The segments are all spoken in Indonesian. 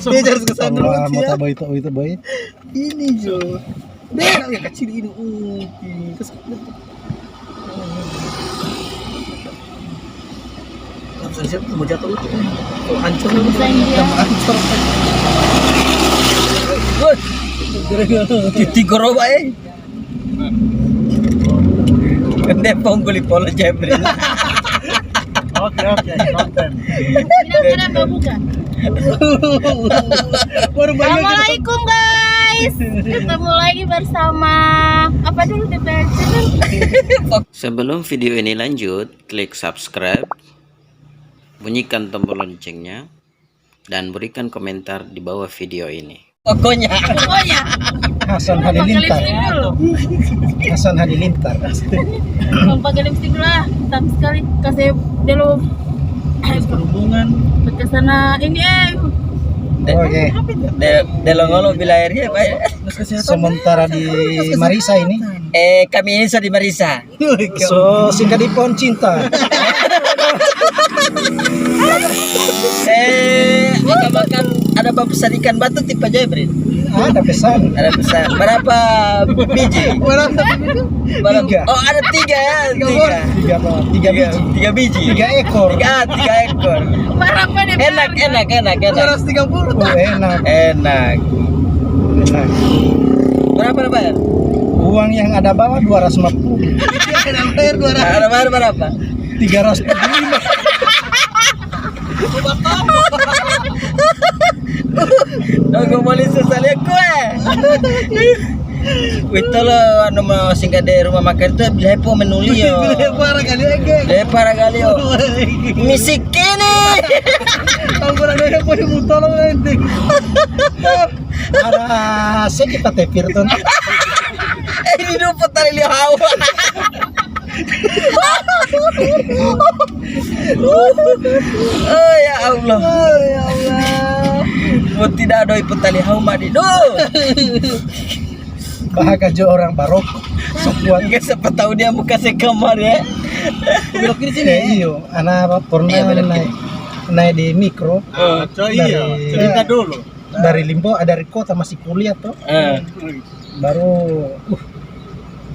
Dia harus ke sana dulu mau ya. tahu itu boy. Ini Jo. Berak ya kecil ini. Kesana. Langsung siap mau jatuh itu. Oh, hancur dia. Hancur. Titi goroba Gede pongguli polo jebri. Oke, konten. Benar-benar mau buka. Assalamualaikum guys. Ketemu lagi bersama apa dulu DPR channel. Sebelum video ini lanjut, klik subscribe, bunyikan tombol loncengnya, dan berikan komentar di bawah video ini. Pokoknya Hasan Halilintar. Hasan Halilintar. Mau pakai lipstick lah. Tapi sekali kasih dulu Perhubungan. ke sana ini Oke. Delongolo bila airnya Sementara di Marisa ini. kami ini di Marisa. So singkadipon cinta. Makan ada pesan ikan batu tipe jebri. Ada pesan. Ada pesan. Berapa biji? Tiga. Oh, ada tiga ya. Tiga biji. Tiga biji. 3 ekor. Tiga ekor. berapa nih? Enak. 230. Oh, enak. Enak. Berapa bayar? Uang yang ada bawah 250. Bayar 200. Ada bayar berapa? 345. Gue boleh sesalnya kue. Itu lo anu mau singgah di rumah makan itu beli po menuli yo. Parah kali ege. Para kali yo. Misikini. Ang kurang ada po yung mutolong nanti. Ada sekitar tepir tuh. Ini dupot tali lihaw. Oh ya Allah. Buat tidak ada iput tali hauma di do. Bahagia jo orang barok. Sokuan guys, siapa tahu dia muka saya kamar ya. Belok kiri sini. Iyo, anak pernah naik di mikro. Iya. Cerita dulu. Dari Limbo, dari kota masih kuliah tuh. Baru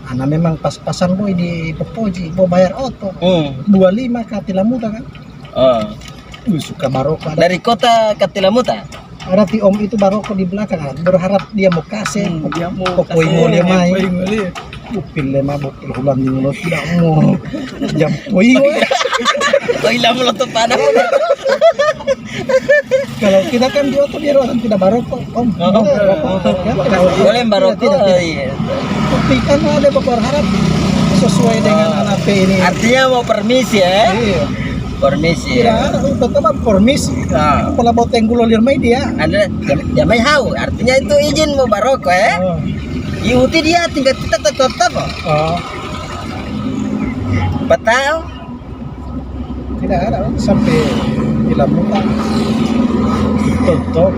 anak memang pas-pasan boy di Popoji, mau bayar auto. 25 ke Tilamuta kan. Suka baroko. Dari kota ke Tilamuta. Ada ti om itu baroko di belakang kan. Berharap dia mau kasih. Dia mau Pokoi mau dia main. Pilih mabuk ulang di mulut tidak mau. Jam poi. Kau hilang mulut tuh pada. Kalau kita kan di auto biar orang tidak baroko om. Boleh baroko. Iya. Tapi kan ada berharap sesuai dengan anak P ini. Artinya mau permisi ya? Iya. Permisi. Ya, tetap permisi. Kalau mau tenggulo lirmai dia. Ada jamai hau. Artinya itu izin mau baroko ya? Iuti dia tinggal kita tetap. Betul? Tidak ada sampai hilang muka. Tutup.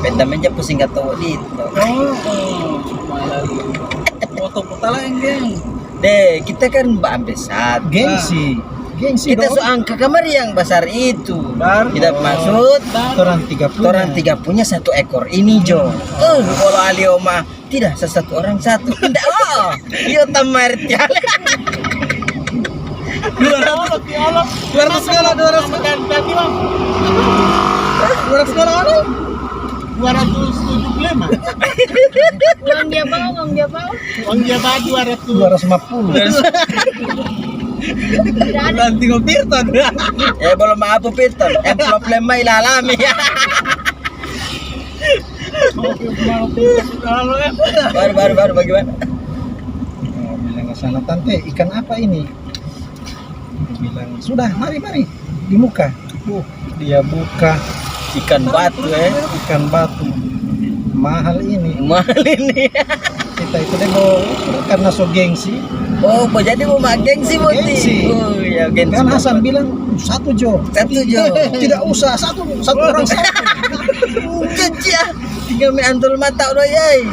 Benda meja pusing gak tahu di itu. Foto-foto lah yang Deh, kita kan mbak besar. Gengsi Kita dong. soal ke kamar yang besar itu. Baru. Kita maksud Orang 30. orang 3 punya 1 ekor ini Jo. Kalau Alio mah tidak satu orang satu. Tidak. Yo tamar tiale. 200 skala 200 skala 275. Uang dia bawa. Uang dia baju 250. Tidak ada. Nanti ngopirton. Belum apa Peter. Envelope lemah ilalami. Baru bagaimana? Bilang ke sana tante ikan apa ini? Bilang sudah mari di muka. Dia buka Ikan batu ikan batu mahal ini. Mahal ini. Kita itu deh mau karena so gengsi. Oh, jadi mau gengsi Boti. Gengsi. Oh, ya gengsi. Kan Hasan bilang 1 Jo. 1 Jo. Tidak usah satu orang satu. Kecil. Tinggal menantul mata udah yai.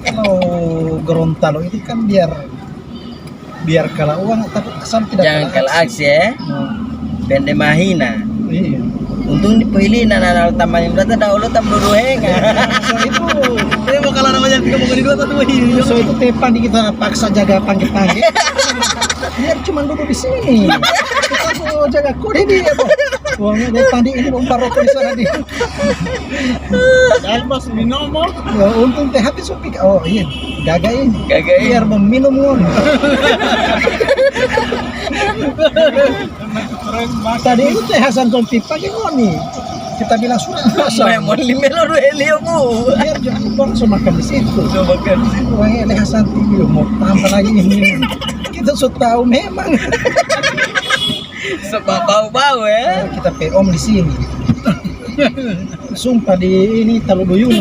Kalau Gorontalo itu kan biar biar kalah uang tapi kesan tidak Jangan kalah aksi ya. Pende mahina. Iya. Untung dipilih nana tamanya berarti dahulu tam dulu henga. So itu Ini mau kalah namanya 3,2 atau 2 ini. so itu Tepan kita paksa jaga panggil-panggil. Biar cuma duduk di sini. Kita mau jaga kode dia, Bos. Uangnya dari pandi ini umpar rokok di sana dia. Dan pas minum mau. Ya, untung teh hati supik. Oh iya, gagain. Gagain. Biar meminum ngon. Tadi itu teh Hasan Tompi pagi ngoni. Kita bilang sudah Hasan. Mau limelo do helio bu. Biar jangan langsung makan di situ. Coba kan sih. Wah, ini Hasan TV mau tambah lagi ini. Kita sudah tahu memang. Sebab bau-bau ya. Kita pe om di sini. Sumpah di ini Talu Duyung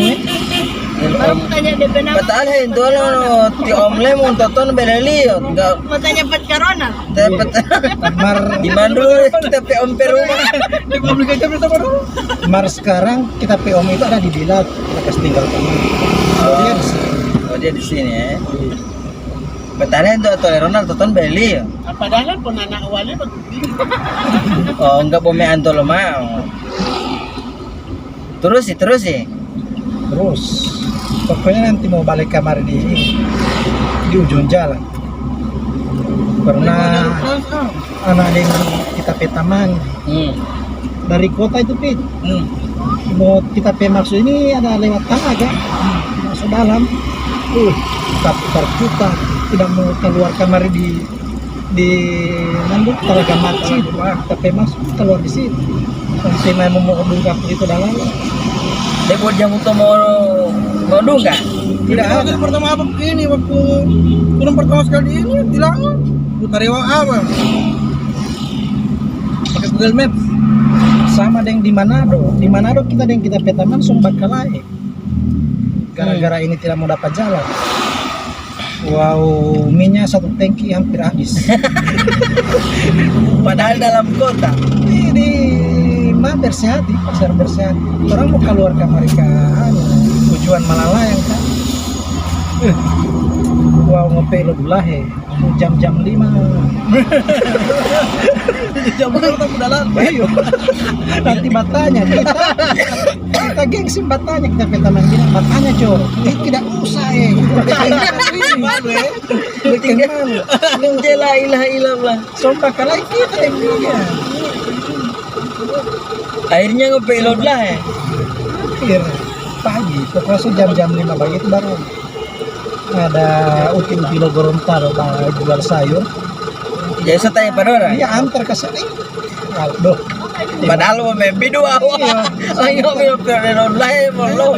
Baru mau tanya DP nama. Padahal itu lo ti om lemon toton beleliot enggak Mau tanya pet corona. dapat Mar di mana dulu kita pe om perumah. Di publik aja bersama dulu. Mar sekarang kita pe om itu ada di Bilat. Kita kasih tinggal kami. Dia di sini. Oh dia di sini ya. Padahal itu atau Ronald toton beli. Padahal pun anak awalnya Oh enggak bome antolo mau. Terus sih. Terus pokoknya nanti mau balik kamar di ujung jalan. Pernah anak yang kita pe taman dari kota itu Pit. Mau kita pe maksud ini ada lewat tangga kan? Masuk dalam. Kita putar tidak mau keluar kamar di nanduk Talaga Maci. Kita pe masuk keluar di sini. Sampai mau dungkap itu dalam. Dia buat jamu tuh mau dungka. Tidak ada. pertama apa ini waktu turun pertama sekali ini bilang putar lewat apa? Pakai Google Maps. Sama dengan di Manado. Di Manado kita dengan kita petaman Sumbat Kalai. Gara-gara ini tidak mau dapat jalan. Wow, minyak satu tangki hampir habis. Padahal dalam kota. Di Bersehati, pasar Bersehati. Orang mau keluar ke Amerika, tujuan Malalayang kan. Wow, ngopi lo dulu jam-jam 5. Jam berapa dalam? Ayo. Nanti batanya kita gengsi batanya kita petaman bilang batanya cowok. Tidak usah Malu ya. Bikin malu. La ilaha illallah. Sumpah kalai kita yang dia. Akhirnya ngepelot lah ya. Akhir pagi, pokoknya jam-jam 5 pagi itu baru ada uti-uti lo Gorontalo jual sayur. Jadi saya tanya pada orang. Dia antar ke sini. Aduh. Padahal mau membi dua awal. Lagi ngomong pelot lah ya mau.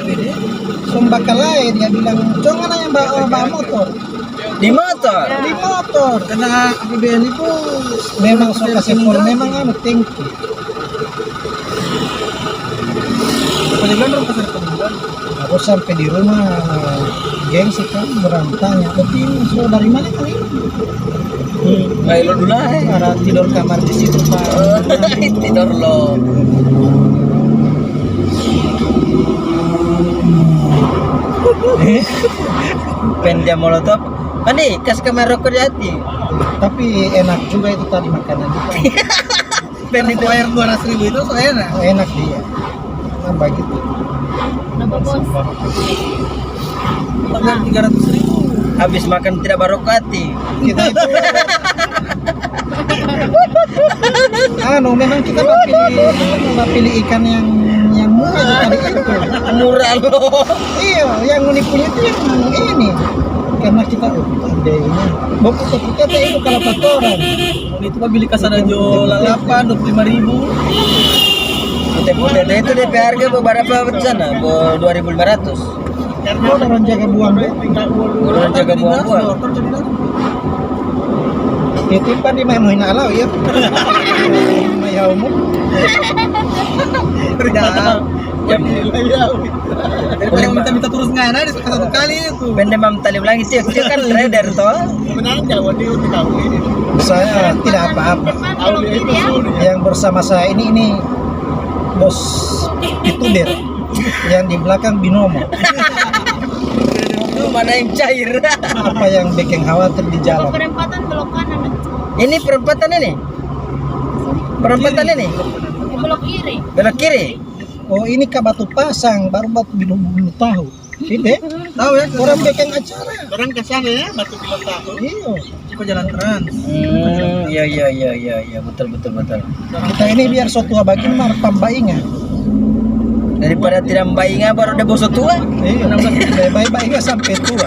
Sumpah kalai dia bilang, jangan yang bawa motor. Di motor. Di motor. Karena APBN itu Memang suka sepol, memang anu tinggi. palingan orang pasar kemudian. Aku sampai di rumah gengsi kan berantanya. Tapi so dari mana kali? Kayak lo dulu lah. Ada tidur kamar di situ Pak. Tidur lo. Penjam molotov. Mandi kas kamar rokok jati. Tapi enak juga itu tadi makanan kita. Dan itu air 200.000 itu so enak. Enak dia. Nambah gitu. Kenapa bos? Tambah 300.000. Habis makan tidak barokati. Kita itu memang kita pilih ikan yang murah itu tadi itu. Murah lo. Iya, yang unik punya itu yang ini. Karena kita ada ini. Bokok kita itu kalau kotoran. Itu mah beli kasana jo lalapan 25.000. Putih-putih itu DP harga beberapa sana? 2.500. Karena orang jaga buang Orang jaga buang-buang. itu pan di main alau ya. Maya umum. Yang minta terus ngana di satu kali itu. Benda mam tali ulangi sih, dia kan trader toh. Sebenarnya Jawa dia udah tahu ini. Saya tidak apa-apa. Yang bersama saya ini bos itu der. Yang di belakang binomo. Itu mana yang cair? Apa yang bikin khawatir di jalan? Perempatan belok kanan. Ini perempatan ini. Perempatan ini. Belok kiri. Belok kiri. Oh ini ke Batu Pasang, baru Batu belum tahu. Ini tahu ya, orang bikin acara. Orang ke sana ya, Batu Bilang tahu. Iya. Kok jalan trans. Iya, betul. Kita ini biar sotua bagi mar pambainga. Daripada tidak bainga baru ada bosok tua. Iya. Baik-baiknya sampai tua.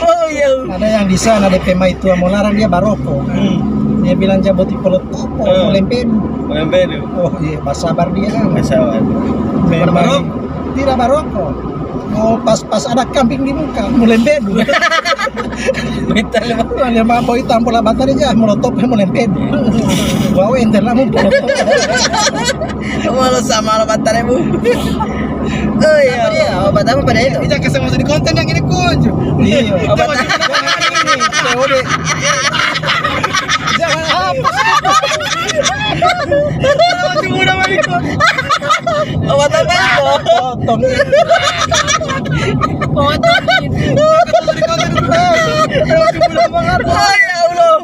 Oh iya. Ada yang di sana DP mai tua mau larang dia baroko. Dia bilang jaboti polot topo, lempedu. Oh iya, sabar dia kan. Memang tidak baroko. Oh pas ada kambing di muka, mulai bedu. Minta Dia mampu itu ampun lah batar aja, molotov mulai bedu. Wow, enter lah mau molotov. Malu sama lo batarnya bu. Oh iya, obat apa pada itu? Jangan kesel masuk di konten yang ini kunci. Iya. Obat ini, COD. Jangan hapus. obat apa itu? Potong. Foto gitu. Oh ya Allah.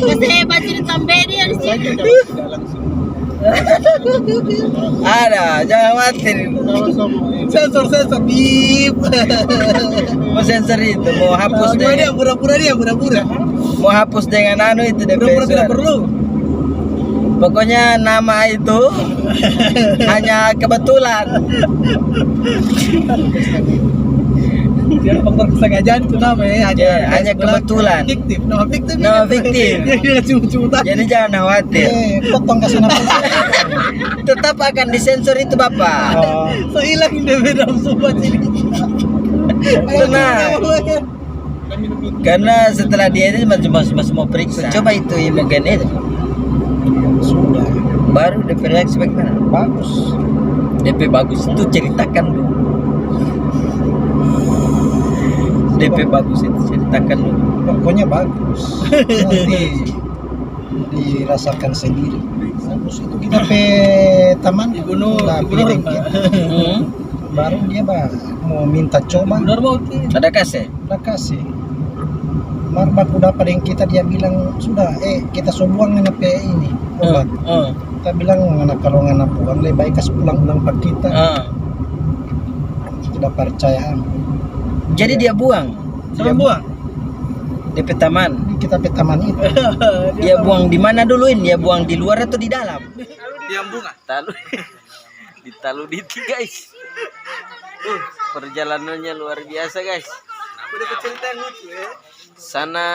Kasi hebat cerita dia di situ. Ada, jangan khawatir. Sensor bip. Mau sensor itu, mau hapus Dia dengan, pura-pura. mau hapus dengan anu itu DP Pura-pura tidak surat. perlu. Pokoknya nama itu hanya kebetulan. Dia faktor kesengajaan itu namanya Hanya kebetulan. Fiktif, Nama fiktif. Dia cuma Jadi jangan khawatir. Potong ke sana. Tetap akan disensor itu Bapak. Oh, so hilang dia beda sobat ini. Tenang. Karena setelah dia ini masih mau periksa. Coba itu imagen itu. sudah Baru DP reaksi bagaimana? bagus. DP bagus itu ceritakan dulu. DP bagus itu ceritakan dulu. Pokoknya bagus. Nanti dirasakan sendiri. Bagus itu kita pe taman Dibunuh piring kita. Baru dia mau minta coba. Benar mau Ada kasih? Udah kasih. Marba kuda pada yang kita dia bilang sudah kita sobuang ngana pe ini obat. Kita bilang ngana kalau ngana pulang lebih baik kas pulang pak kita. Tidak percayaan. Jadi dia buang. Sama buang. DP taman. Kita pe taman itu. Dia buang di mana dulu ini? Dia buang di luar atau di dalam? Diam bunga. Talu. Ditalu di guys. Perjalanannya luar biasa guys. Udah cerita yang lucu ya. Sana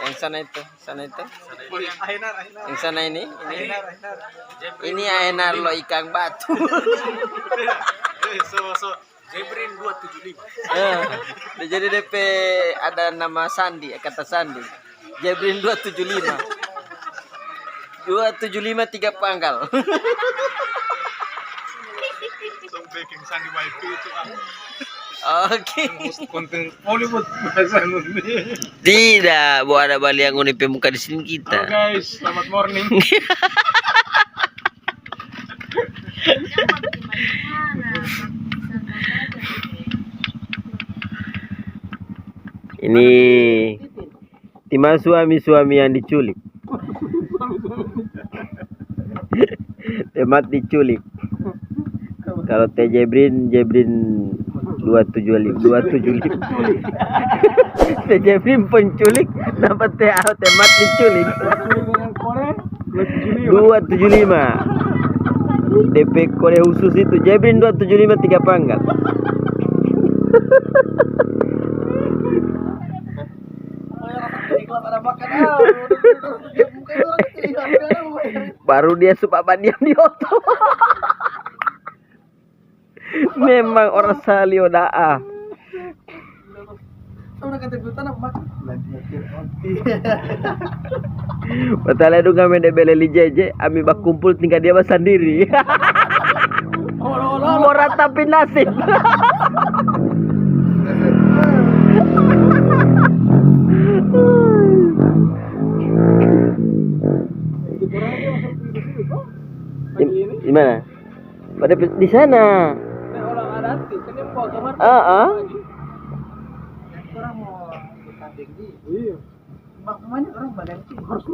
yang sana itu yang sana ini Aenar lo ikan batu. Jebrin 275. Jadi DP ada nama Sandi, kata Sandi. Jebrin 275. 275 3 pangkal. Baking Sandi wifi itu Oke. konten Hollywood bahasa Tidak, bu ada Bali yang unip muka di sini kita. guys, selamat morning. Ini timah suami-suami yang diculik. Temat diculik. Kalau Teh Jebrin 275. Teh Jebrin penculik, dapat temat diculik. 275. DP kode khusus itu Jebrin 275 3 pangkat. Baru dia suka diam di oto. Memang orang salio daa. Betul itu kami de beleli jeje, ami bak kumpul tinggal dia sendiri. Mau ratapin nasib. Di mana? Pada di sana. cantik kan yang bawa kamar. Orang mau ditanding di. Iya. Makanya orang badan sih. Harus